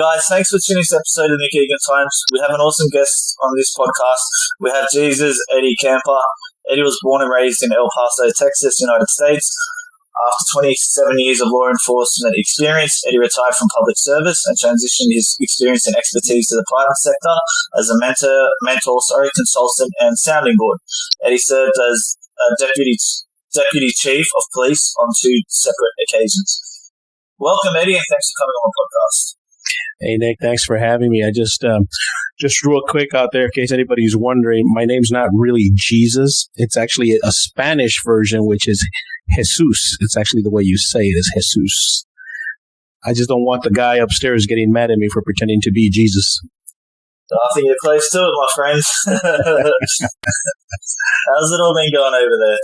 Guys, thanks for tuning this episode of Nick Egan Times. We have an awesome guest on this podcast. We have Jesus, Eddie Campa. Eddie was born and raised in El Paso, Texas, United States. After 27 years of law enforcement experience, Eddie retired from public service and transitioned his experience and expertise to the private sector as a mentor, consultant, and sounding board. Eddie served as deputy chief of police on 2 separate occasions. Welcome, Eddie, and thanks for coming on the podcast. Hey, Nick, thanks for having me. I just real quick out there, in case anybody's wondering, my name's not really Jesus. It's actually a Spanish version, which is Jesus. It's actually the way you say it is Jesus. I just don't want the guy upstairs getting mad at me for pretending to be Jesus. I think you're close to it, my friend. How's it all been going over there?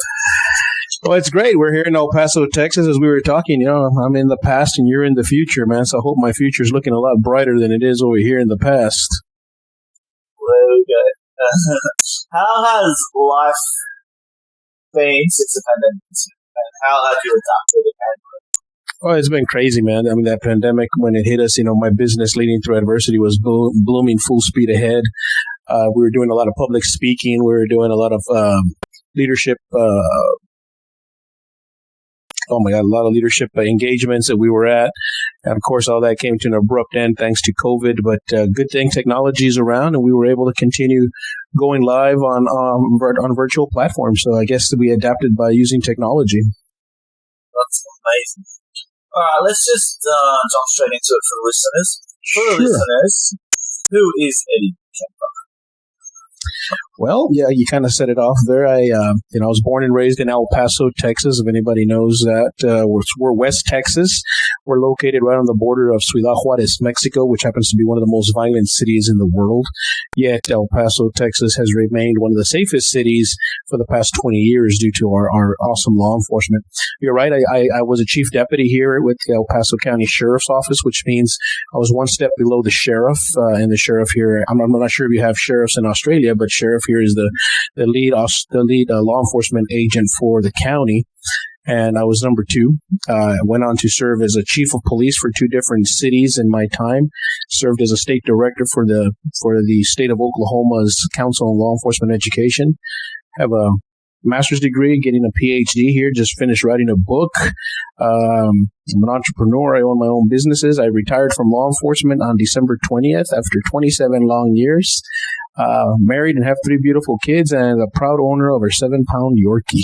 Well, it's great. We're here in El Paso, Texas, as we were talking. You know, I'm in the past and you're in the future, man. So I hope my future is looking a lot brighter than it is over here in the past. There we go. How has life been since the pandemic? And how have you adapted to the pandemic? Oh, it's been crazy, man. I mean, that pandemic, when it hit us, you know, my business Leading Through Adversity was blooming full speed ahead. We were doing a lot of public speaking. We were doing a lot of leadership a lot of leadership engagements that we were at. And of course, all that came to an abrupt end thanks to COVID. But good thing technology is around and we were able to continue going live on virtual platforms. So I guess we adapted by using technology. That's amazing. All right, let's just jump straight into it for the listeners. For the listeners, who is Eddie Campa? Well, yeah, you kind of set it off there. I was born and raised in El Paso, Texas. If anybody knows that, we're West Texas. We're located right on the border of Ciudad Juarez, Mexico, which happens to be one of the most violent cities in the world. Yet El Paso, Texas has remained one of the safest cities for the past 20 years due to our awesome law enforcement. You're right. I was a chief deputy here with the El Paso County Sheriff's Office, which means I was one step below the sheriff. And the sheriff here, I'm not sure if you have sheriffs in Australia, but sheriff here is the lead law enforcement agent for the county. And I was number 2. I went on to serve as a chief of police for 2 different cities in my time. Served as a state director for the state of Oklahoma's Council on Law Enforcement Education. Have a master's degree, getting a PhD here. Just finished writing a book. I'm an entrepreneur. I own my own businesses. I retired from law enforcement on December 20th after 27 long years. Married and have 3 beautiful kids and a proud owner of a 7-pound Yorkie.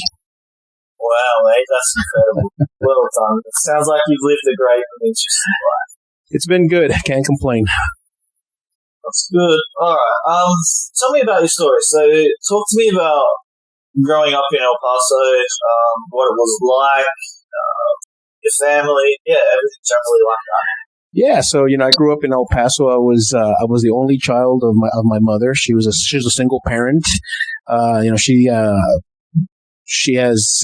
Wow, mate, that's incredible. Well done. It sounds like you've lived a great and interesting life. It's been good. I can't complain. That's good. All right. Tell me about your story. So, talk to me about growing up in El Paso, what it was like, your family, everything generally like that. Yeah, so I grew up in El Paso. I was the only child of my mother. She was a single parent. She has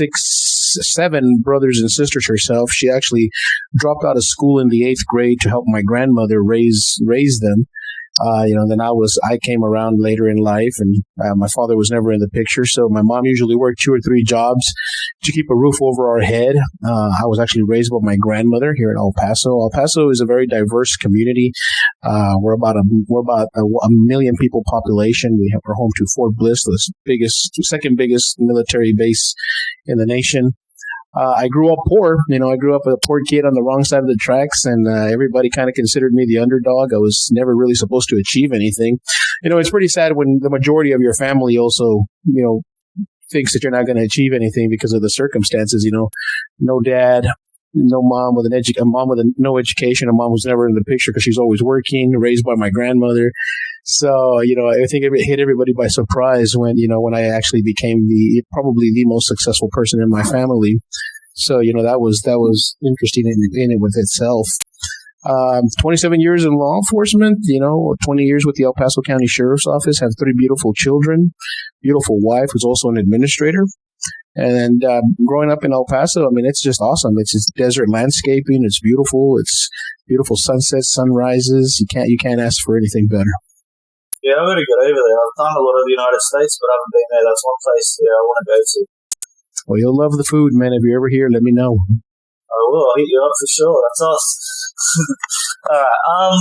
7 brothers and sisters herself. She actually dropped out of school in the 8th grade to help my grandmother raise them. Then I came around later in life, and my father was never in the picture. So my mom usually worked 2 or 3 jobs to keep a roof over our head. I was actually raised by my grandmother here in El Paso. El Paso is a very diverse community. We're about a million people population. We're home to Fort Bliss, the second biggest military base in the nation. I grew up poor. I grew up a poor kid on the wrong side of the tracks, and everybody kind of considered me the underdog. I was never really supposed to achieve anything. It's pretty sad when the majority of your family also, thinks that you're not going to achieve anything because of the circumstances. No dad, no mom with no education. A mom was never in the picture because she's always working, raised by my grandmother. So, I think it hit everybody by surprise when I actually became probably the most successful person in my family. So, that was interesting in it with itself. 27 years in law enforcement, 20 years with the El Paso County Sheriff's Office, have 3 beautiful children, beautiful wife who's also an administrator. And growing up in El Paso, it's just awesome. It's just desert landscaping. It's beautiful. It's beautiful sunsets, sunrises. You can't ask for anything better. Yeah, I've got to get over there. I've done a lot of the United States, but I haven't been there. That's one place I want to go to. Well, you'll love the food, man. If you're ever here, let me know. I will. I'll hit you up for sure. That's us. All right.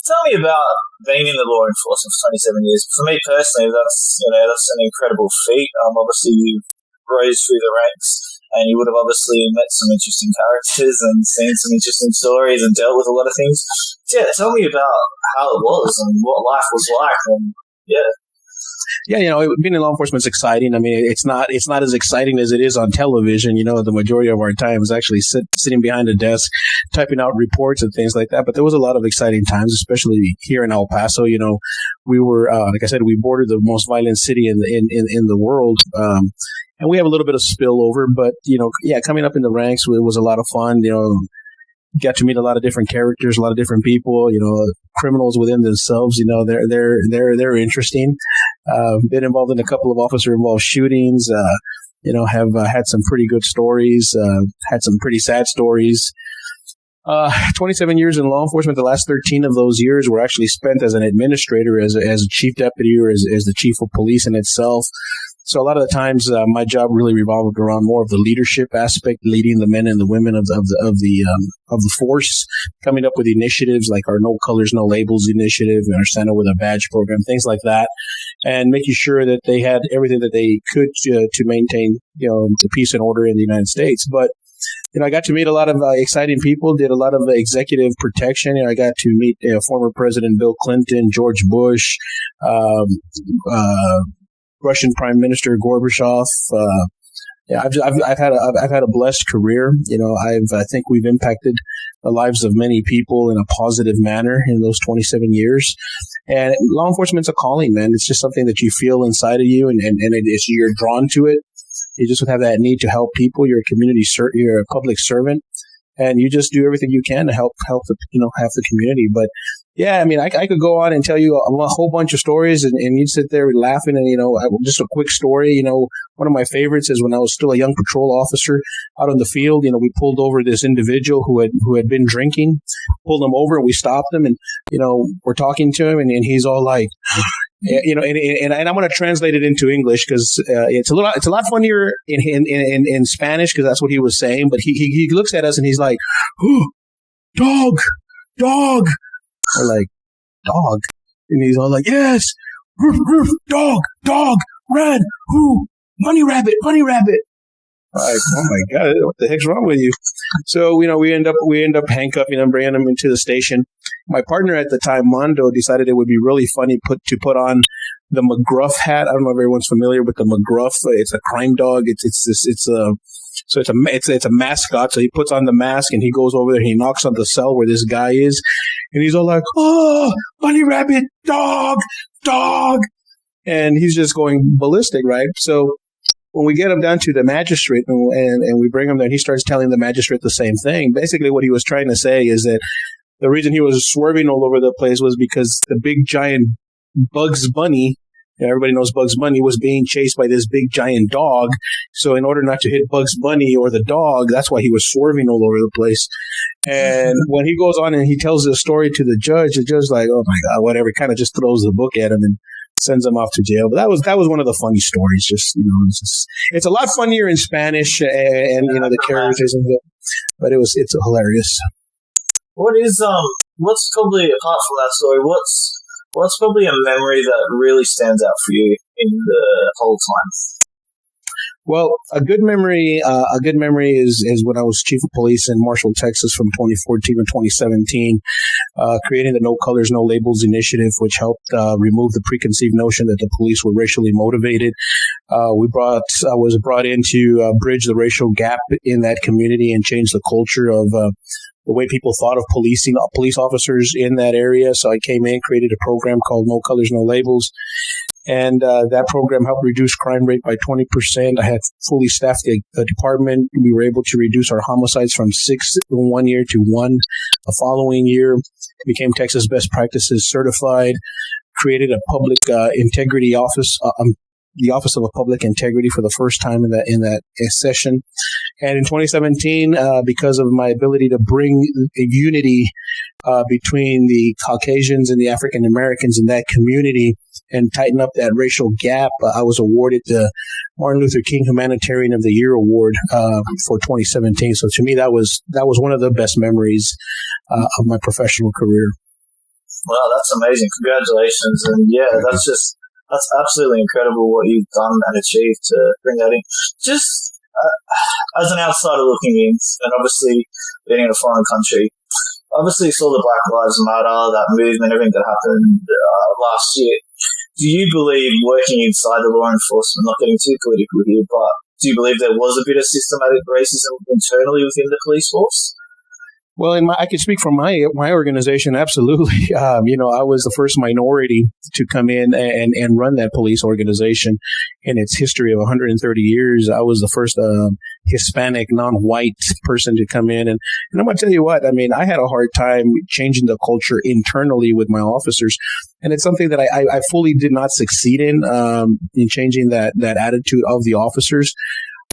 Tell me about being in the law enforcement for 27 years. For me personally, that's an incredible feat. Obviously, you rose through the ranks, and you would have obviously met some interesting characters and seen some interesting stories and dealt with a lot of things. So yeah, tell me about how it was and what life was like, and yeah. Yeah, being in law enforcement is exciting. I mean, it's not as exciting as it is on television. The majority of our time is actually sitting behind a desk, typing out reports and things like that. But there was a lot of exciting times, especially here in El Paso. We were, like I said, we bordered the most violent city in the world. And we have a little bit of spillover, but, coming up in the ranks, it was a lot of fun. Got to meet a lot of different characters, a lot of different people, criminals within themselves, they're interesting. Been involved in a couple of officer involved shootings, have had some pretty good stories, had some pretty sad stories. 27 years in law enforcement. The last 13 of those years were actually spent as an administrator, as a chief deputy, or as the chief of police in itself. So a lot of the times, my job really revolved around more of the leadership aspect, leading the men and the women of the force, coming up with initiatives like our No Colors, No Labels initiative, and our Santa with a Badge program, things like that, and making sure that they had everything that they could to maintain, the peace and order in the United States. But I got to meet a lot of exciting people, did a lot of executive protection. I got to meet former President Bill Clinton, George Bush, Russian Prime Minister Gorbachev. I've had a blessed career. I think we've impacted the lives of many people in a positive manner in those 27 years. And law enforcement's a calling, man. It's just something that you feel inside of you, and you're drawn to it. You just have that need to help people. You're a you're a public servant, and you just do everything you can to help the community. But yeah, I mean, I could go on and tell you a whole bunch of stories, and you'd sit there laughing. And just a quick story. One of my favorites is when I was still a young patrol officer out in the field. We pulled over this individual who had been drinking. Pulled him over, and we stopped him, and we're talking to him, and he's all like. And I'm going to translate it into English because it's a lot funnier in Spanish because that's what he was saying. But he looks at us and he's like, "Oh, dog." We're like, "Dog," and he's all like, "Yes, roof, roof, dog, run, who, bunny rabbit." Like, oh my God, what the heck's wrong with you? So, we end up handcuffing him, bringing him into the station. My partner at the time, Mondo, decided it would be really funny to put on the mcgruff hat. I don't know if everyone's familiar with the mcgruff. It's a crime dog. It's a mascot. So he puts on the mask and he goes over there and he knocks on the cell where this guy is. And he's all like, "Oh, bunny rabbit, dog. And he's just going ballistic, right? So, when we get him down to the magistrate and we bring him there, he starts telling the magistrate the same thing. Basically, what he was trying to say is that the reason he was swerving all over the place was because the big giant Bugs Bunny, everybody knows Bugs Bunny, was being chased by this big giant dog. So in order not to hit Bugs Bunny or the dog, that's why he was swerving all over the place. And when he goes on and he tells the story to the judge's like, "Oh my God," whatever, kind of just throws the book at him and sends him off to jail. But that was one of the funny stories. It's a lot funnier in Spanish and the characters and but it's hilarious. What's probably, apart from that story, what's probably a memory that really stands out for you in the whole time? Well, a good memory is when I was chief of police in Marshall, Texas, from 2014 to 2017, creating the No Colors, No Labels initiative, which helped remove the preconceived notion that the police were racially motivated. I was brought in to bridge the racial gap in that community and change the culture of the way people thought of police officers in that area. So I came in, created a program called No Colors, No Labels. And that program helped reduce crime rate by 20%. I had fully staffed the department. We were able to reduce our homicides from 6 in 1 year to 1 the following year. Became Texas Best Practices certified. Created a public integrity office, the Office of Public Integrity for the first time in that session. And in 2017, because of my ability to bring a unity between the Caucasians and the African Americans in that community and tighten up that racial gap, I was awarded the Martin Luther King Humanitarian of the Year Award for 2017. So to me, that was one of the best memories of my professional career. Wow, that's amazing! Congratulations, and yeah, that's absolutely incredible what you've done and achieved to bring that in. Just as an outsider looking in, and obviously being in a foreign country, obviously saw the Black Lives Matter, that movement, everything that happened last year. Do you believe, working inside the law enforcement, not getting too political here, but do you believe there was a bit of systematic racism internally within the police force? Well, I can speak from my organization. Absolutely. I was the first minority to come in and run that police organization in its history of 130 years. I was the first Hispanic, non-white person to come in. And I'm going to tell you what, I mean, I had a hard time changing the culture internally with my officers. And it's something that I fully did not succeed in changing that attitude of the officers.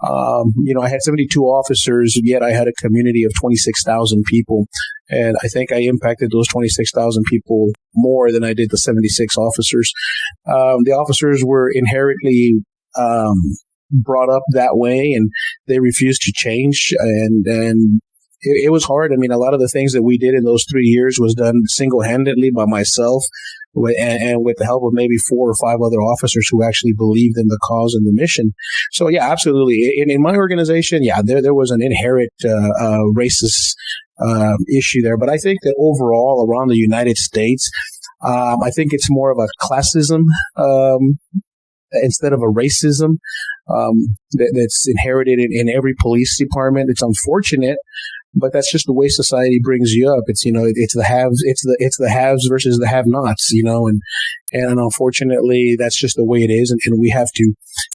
I had 72 officers, yet I had a community of 26,000 people. And I think I impacted those 26,000 people more than I did the 76 officers. The officers were inherently brought up that way, and they refused to change. And it was hard. I mean, a lot of the things that we did in those 3 years was done single-handedly by myself, and with the help of maybe 4 or 5 other officers who actually believed in the cause and the mission. So, yeah, absolutely. In my organization, yeah, there was an inherent racist issue there. But I think that overall around the United States, I think it's more of a classism instead of a racism that's inherited in every police department. It's unfortunate, but that's just the way society brings you up. It's, it's the haves versus the have-nots, and unfortunately that's just the way it is. And we have to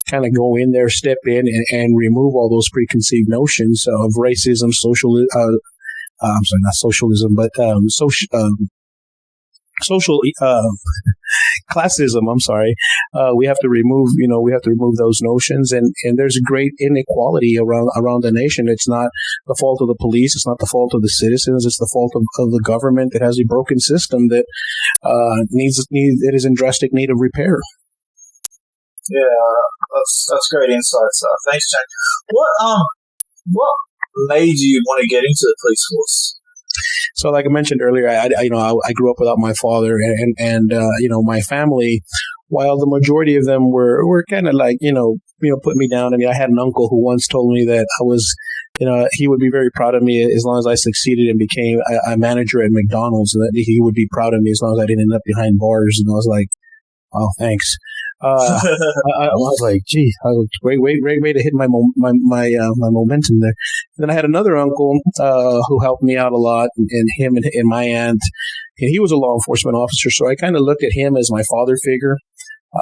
kind of go in there, step in and remove all those preconceived notions of racism, social classism. I'm sorry. We have to remove those notions, and there's a great inequality around the nation. It's not the fault of the police. It's not the fault of the citizens. It's the fault of the government that has a broken system that it is in drastic need of repair. Yeah, that's great insights. Thanks, Jack. What made you want to get into the police force? So, like I mentioned earlier, I grew up without my father, and my family, while the majority of them were kind of like, put me down. I mean, I had an uncle who once told me that I was, he would be very proud of me as long as I succeeded and became a manager at McDonald's, and that he would be proud of me as long as I didn't end up behind bars. And I was like, oh, thanks. I was like, gee, great way to hit my momentum there. And then I had another uncle who helped me out a lot, and him and my aunt, and he was a law enforcement officer, so I kind of looked at him as my father figure.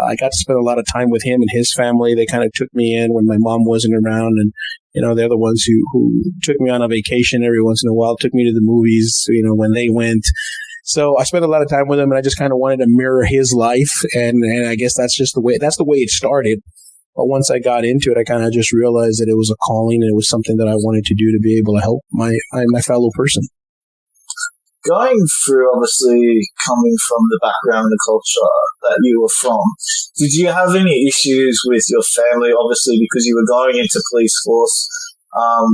I got to spend a lot of time with him and his family. They kind of took me in when my mom wasn't around, and they're the ones who took me on a vacation every once in a while, took me to the movies, when they went. So I spent a lot of time with him, and I just kind of wanted to mirror his life, and I guess that's the way it started. But once I got into it, I kind of just realized that it was a calling, and it was something that I wanted to do to be able to help my fellow person. Going through, obviously, coming from the background and the culture that you were from, did you have any issues with your family, obviously, because you were going into police force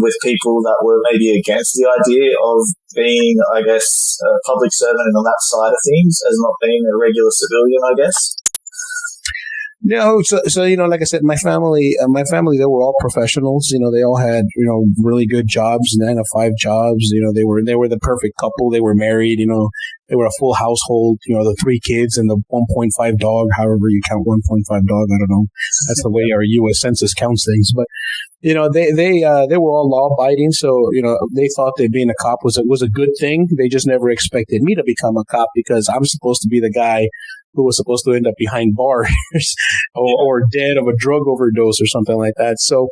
with people that were maybe against the idea of being, I guess, a public servant and on that side of things, as not being a regular civilian, I guess? No, so like I said, my family, they were all professionals. They all had, really good jobs, 9-to-5 jobs. They were the perfect couple. They were married. They were a full household. The 3 kids and the 1.5 dog. However you count 1.5 dog, I don't know. That's the way our U.S. Census counts things. But they were all law abiding. So they thought that being a cop was a good thing. They just never expected me to become a cop because I'm supposed to be the guy who was supposed to end up behind bars or dead of a drug overdose or something like that. So,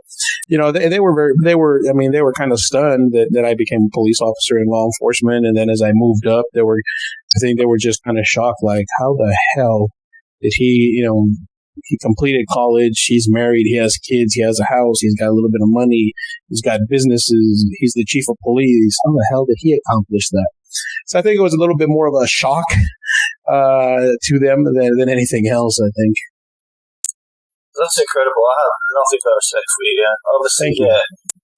they were kind of stunned that I became a police officer in law enforcement. And then as I moved up, I think they were just kind of shocked, like, how the hell did he, he completed college. He's married. He has kids. He has a house. He's got a little bit of money. He's got businesses. He's the chief of police. How the hell did he accomplish that? So I think it was a little bit more of a shock to them than anything else, I think. That's incredible. I have nothing but respect for you. Yeah. Obviously, yeah,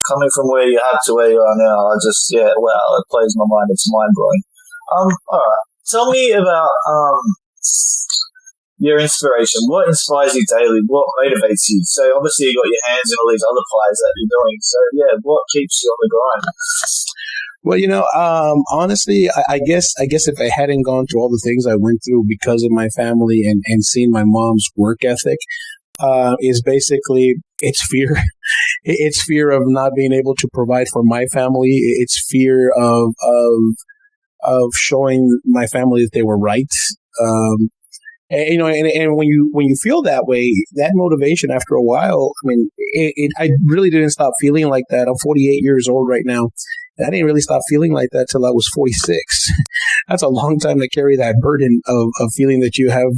coming from where you have to where you are now, I just, wow, it blows my mind. It's mind-blowing. All right. Tell me about your inspiration. What inspires you daily? What motivates you? So obviously you got your hands in all these other plays that you're doing. So yeah, what keeps you on the grind? Well, honestly, I guess if I hadn't gone through all the things I went through because of my family and seeing my mom's work ethic, is basically it's fear. It's fear of not being able to provide for my family. It's fear of showing my family that they were right. And when you feel that way, that motivation after a while, I mean, I really didn't stop feeling like that. I'm 48 years old right now. And I didn't really stop feeling like that till I was 46. That's a long time to carry that burden of feeling that you have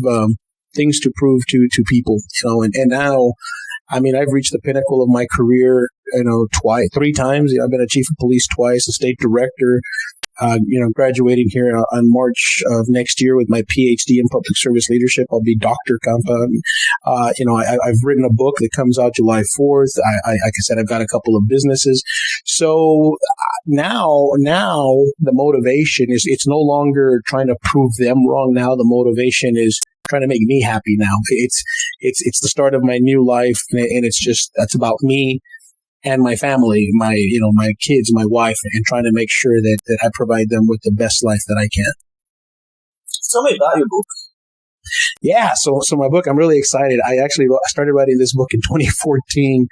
things to prove to people. And now, I mean, I've reached the pinnacle of my career, three times. I've been a chief of police twice, a state director. Graduating here on March of next year with my PhD in public service leadership. I'll be Dr. Campa. I've written a book that comes out July 4th. Like I said, I've got a couple of businesses. So now the motivation is, it's no longer trying to prove them wrong. Now the motivation is trying to make me happy now. It's the start of my new life, and that's about me and my family, my kids, my wife, and trying to make sure that I provide them with the best life that I can. Tell me about your book. Yeah, so my book, I'm really excited. I actually started writing this book in 2017.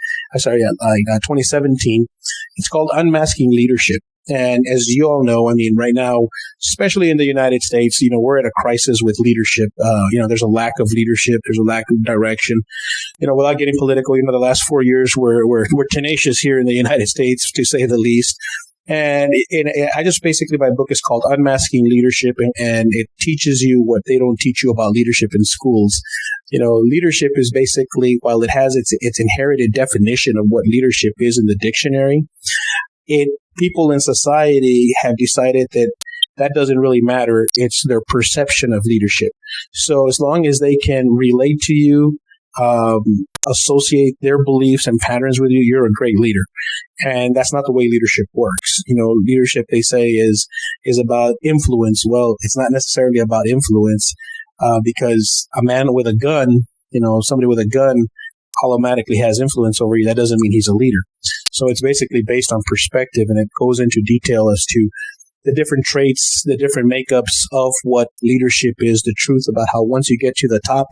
It's called Unmasking Leadership. And as you all know, I mean, right now, especially in the United States, we're at a crisis with leadership. There's a lack of leadership. There's a lack of direction. Without getting political, the last 4 years we're tenacious here in the United States, to say the least. And I just basically, my book is called Unmasking Leadership, and it teaches you what they don't teach you about leadership in schools. Leadership is basically, while it has its inherited definition of what leadership is in the dictionary, people in society have decided that doesn't really matter. It's their perception of leadership. So as long as they can relate to you, associate their beliefs and patterns with you, you're a great leader. And that's not the way leadership works. Leadership, they say, is about influence. Well, it's not necessarily about influence, because a man with a gun, somebody with a gun automatically has influence over you. That doesn't mean he's a leader. So it's basically based on perspective, and it goes into detail as to the different traits, the different makeups of what leadership is, the truth about how once you get to the top,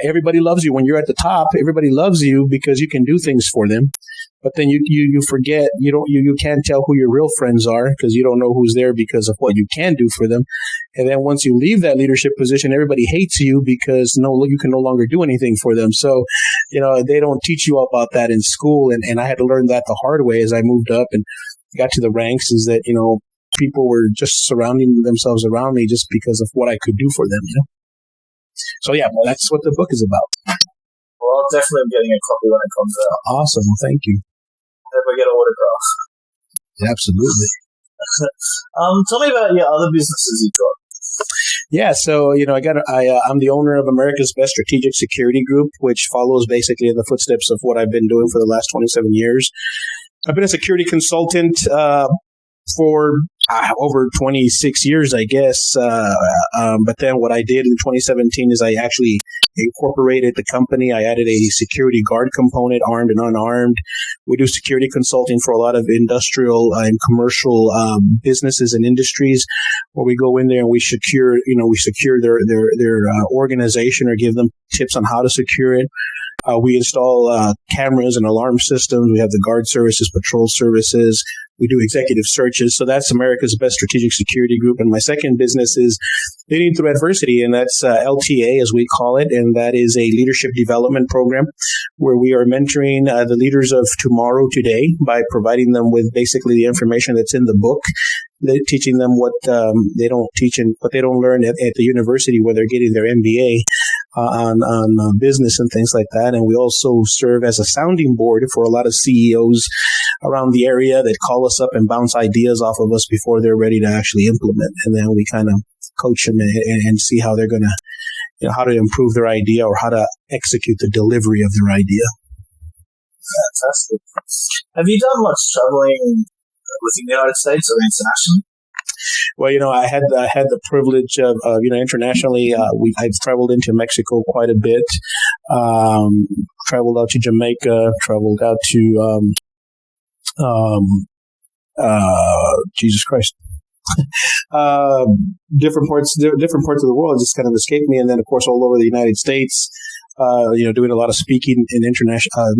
everybody loves you. When you're at the top, everybody loves you because you can do things for them. But then you forget, you can't tell who your real friends are because you don't know who's there because of what you can do for them. And then once you leave that leadership position, everybody hates you because you can no longer do anything for them. So, they don't teach you about that in school. And I had to learn that the hard way as I moved up and got to the ranks, is that, people were just surrounding themselves around me just because of what I could do for them, So yeah, that's what the book is about. Well, I'll definitely be getting a copy when it comes out. Awesome. Well, thank you. If I get an autograph. Absolutely. Tell me about your other businesses you've got. Yeah, so I'm the owner of America's Best Strategic Security Group, which follows basically in the footsteps of what I've been doing for the last 27 years. I've been a security consultant for over 26 years, I guess. But then what I did in 2017 is I actually incorporated the company. I added a security guard component, armed and unarmed. We do security consulting for a lot of industrial and commercial businesses and industries, where we go in there and we secure their organization or give them tips on how to secure it. We install cameras and alarm systems. We have the guard services, patrol services. We do executive searches. So that's America's Best Strategic Security Group. And my second business is Leading Through Adversity, and that's LTA, as we call it. And that is a leadership development program where we are mentoring the leaders of tomorrow today by providing them with basically the information that's in the book. They're teaching them what they don't teach and what they don't learn at the university where they're getting their MBA. on business and things like that. And we also serve as a sounding board for a lot of CEOs around the area that call us up and bounce ideas off of us before they're ready to actually implement. And then we kind of coach them and see how they're going to, how to improve their idea or how to execute the delivery of their idea. Fantastic. Have you done much traveling within the United States or internationally? Well, I had the privilege of, internationally, I've traveled into Mexico quite a bit, traveled out to Jamaica, traveled out to, Jesus Christ, different parts of the world just kind of escaped me. And then, of course, all over the United States, doing a lot of speaking in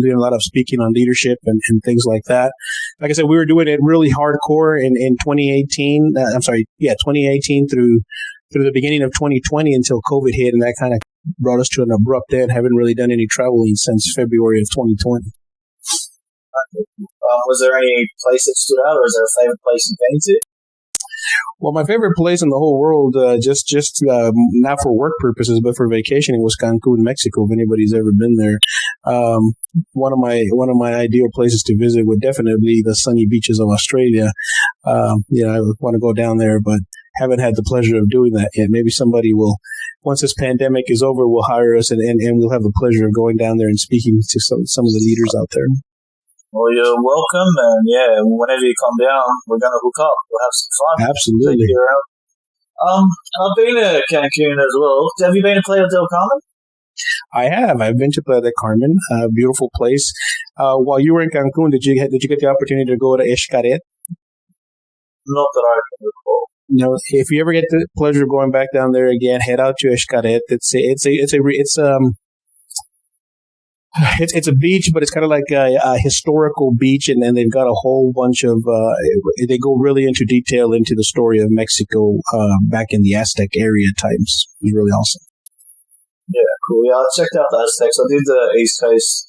doing a lot of speaking on leadership and things like that. Like I said, we were doing it really hardcore in 2018. 2018 through the beginning of 2020 until COVID hit, and that kind of brought us to an abrupt end. Haven't really done any traveling since February of 2020. Was there any place that stood out, or is there a favorite place you've been to? Well, my favorite place in the whole world, just not for work purposes, but for vacationing, was Cancun, Mexico. If anybody's ever been there, one of my ideal places to visit would definitely be the sunny beaches of Australia. I want to go down there, but haven't had the pleasure of doing that yet. Maybe somebody will, once this pandemic is over, will hire us and we'll have the pleasure of going down there and speaking to some of the leaders out there. Well, you're welcome, and whenever you come down, we're going to hook up. We'll have some fun. Absolutely. Take you around. I've been to Cancun as well. Have you been to Playa del Carmen? I have. I've been to Playa del Carmen, a beautiful place. While you were in Cancun, did you get the opportunity to go to Xcaret? Not that I can recall. If you ever get the pleasure of going back down there again, head out to Xcaret. It's a beach, but it's kind of like a historical beach, and then they've got a whole bunch of. They go really into detail into the story of Mexico back in the Aztec area times. It was really awesome. Yeah, cool. Yeah, I checked out the Aztecs. I did the East Coast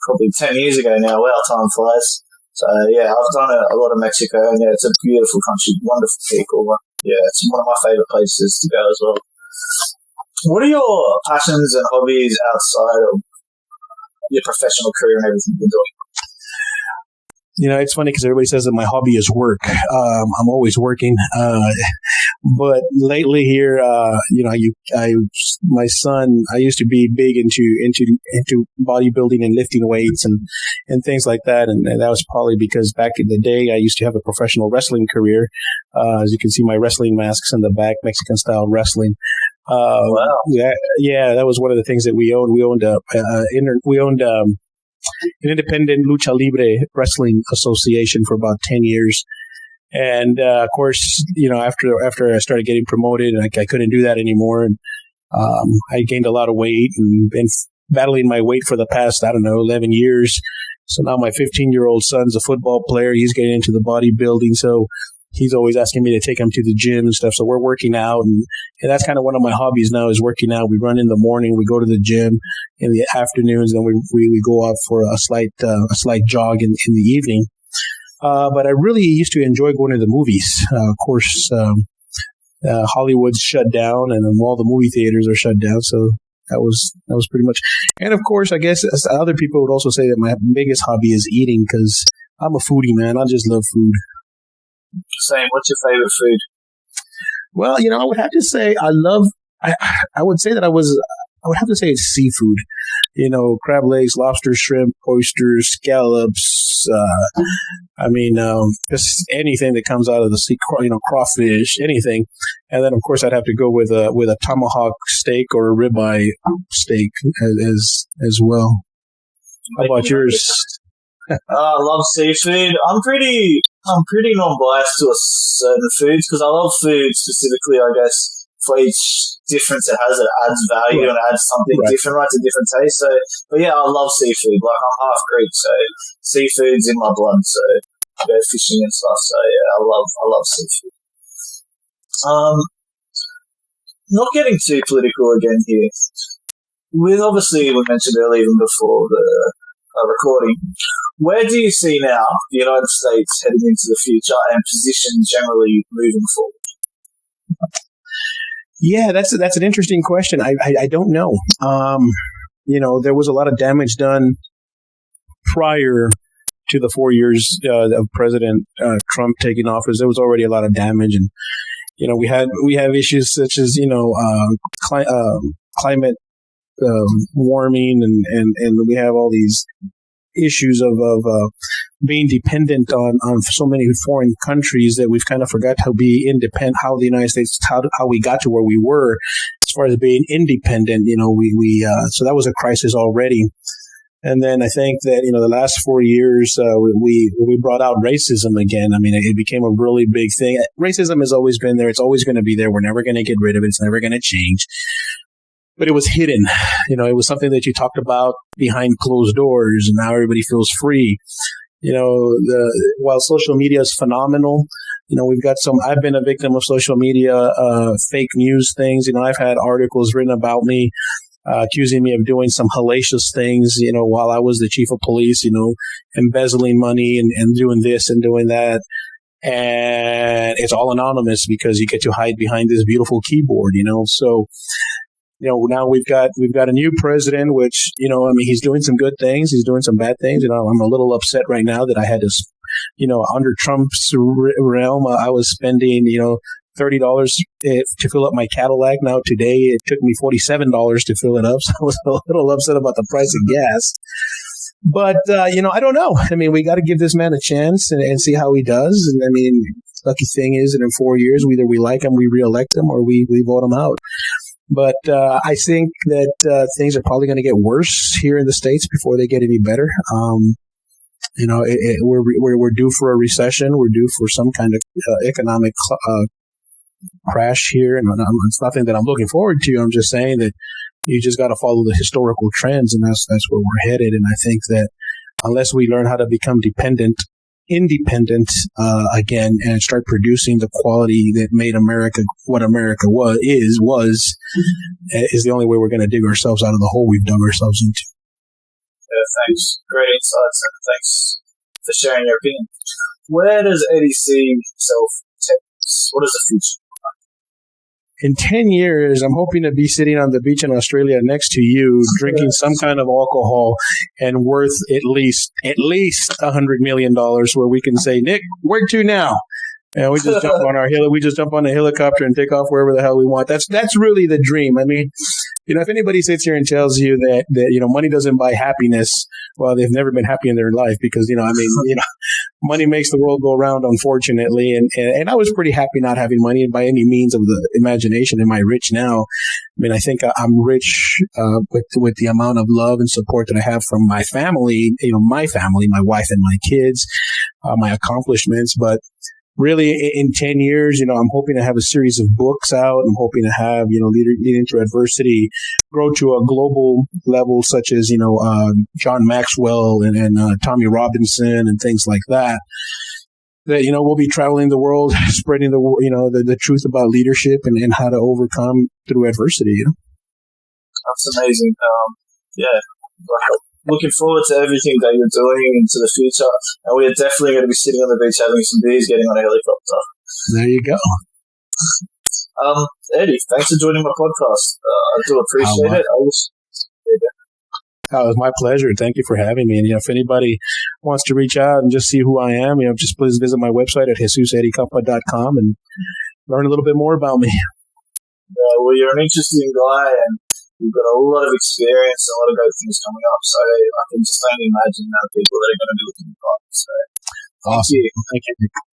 probably 10 years ago now. Wow, time flies. So yeah, I've done a lot of Mexico, and yeah, it's a beautiful country, wonderful people. Yeah, it's one of my favorite places to go as well. What are your passions and hobbies outside of your professional career and everything you're doing? It's funny because everybody says that my hobby is work. I'm always working. But lately here, my son, I used to be big into bodybuilding and lifting weights and things like that. And that was probably because back in the day, I used to have a professional wrestling career. As you can see, my wrestling masks in the back, Mexican style wrestling. Wow. Yeah, that was one of the things that we owned. We owned an independent lucha libre wrestling association for about 10 years. And, of course, after I started getting promoted, I couldn't do that anymore. And, I gained a lot of weight and been battling my weight for the past, 11 years. So now my 15-year-old son's a football player. He's getting into the bodybuilding. So he's always asking me to take him to the gym and stuff. So we're working out, and that's kind of one of my hobbies now is working out. We run in the morning, we go to the gym in the afternoons, and we go out for a slight jog in the evening. But I really used to enjoy going to the movies. Of course, Hollywood's shut down, and all the movie theaters are shut down. So that was pretty much. And of course, I guess as other people would also say that my biggest hobby is eating, because I'm a foodie, man. I just love food. Same. What's your favorite food? Well, I would have to say I would have to say it's seafood. Crab legs, lobster, shrimp, oysters, scallops. Just anything that comes out of the sea. Crawfish, anything. And then, of course, I'd have to go with a tomahawk steak or a ribeye steak as well. How about yours? I love seafood. I'm pretty non-biased to a certain foods because I love food specifically, I guess, for each difference it has. It adds value and adds something different, right, to different tastes. So, but yeah, I love seafood. Like, I'm half Greek, so seafood's in my blood. So I go fishing and stuff. So yeah, I love seafood. Not getting too political again here. Obviously, we mentioned earlier, even before the recording, where do you see now the United States heading into the future and position generally moving forward? Yeah, that's an interesting question. I don't know. There was a lot of damage done prior to the 4 years of President Trump taking office. There was already a lot of damage, and we have issues such as climate warming, and we have all these issues of being dependent on so many foreign countries that we've kind of forgot to be independent. How the United States, how we got to where we were as far as being independent. So that was a crisis already. And then I think that, the last 4 years, we brought out racism again. I mean, it became a really big thing. Racism has always been there. It's always going to be there. We're never going to get rid of it. It's never going to change. But it was hidden. It was something that you talked about behind closed doors, and now everybody feels free. While social media is phenomenal, we've got I've been a victim of social media, fake news things. I've had articles written about me, accusing me of doing some hellacious things, while I was the chief of police, embezzling money and doing this and doing that. And it's all anonymous because you get to hide behind this beautiful keyboard, So, now we've got a new president, which, he's doing some good things. He's doing some bad things. I'm a little upset right now that I had to, under Trump's realm, I was spending, $30 to fill up my Cadillac. Now today it took me $47 to fill it up. So I was a little upset about the price of gas. But, I don't know. I mean, we got to give this man a chance and see how he does. And I mean, lucky thing is that in 4 years, either we like him, we reelect him, or we vote him out. But I think that things are probably going to get worse here in the States before they get any better. We're due for a recession. We're due for some kind of economic crash here. And it's nothing that I'm looking forward to. I'm just saying that you just got to follow the historical trends, and that's where we're headed. And I think that unless we learn how to become independent again, and start producing the quality that made America what America is the only way we're going to dig ourselves out of the hole we've dug ourselves into. Yeah, thanks. Great insights, and thanks for sharing your opinion. Where does Eddie see himself in 10 years? What is the future? In 10 years, I'm hoping to be sitting on the beach in Australia next to you, drinking some kind of alcohol and worth at least $100 million, where we can say, Nick, where to now? And we just jump on a helicopter and take off wherever the hell we want. That's really the dream. I mean, if anybody sits here and tells you that money doesn't buy happiness, well, they've never been happy in their life, because, money makes the world go round, unfortunately. And I was pretty happy not having money by any means of the imagination. Am I rich now? I mean, I think I'm rich with the amount of love and support that I have from my family, my family, my wife and my kids, my accomplishments. But really, in 10 years, I'm hoping to have a series of books out. I'm hoping to have, Leading Through Adversity grow to a global level, such as, John Maxwell and Tommy Robinson and things like that. That, we'll be traveling the world, spreading the truth about leadership and how to overcome through adversity. That's amazing. Yeah. Looking forward to everything that you're doing into the future. And we are definitely going to be sitting on the beach having some beers, getting on a helicopter. There you go. Eddie, thanks for joining my podcast. I do appreciate it. Oh, it was my pleasure. Thank you for having me. And, if anybody wants to reach out and just see who I am, just please visit my website at jesuseddiecampa.com and learn a little bit more about me. Well, you're an interesting guy, and you've got a lot of experience and a lot of great things coming up. So I can just only imagine the amount of people that are going to be looking at you. So thank you. Thank you.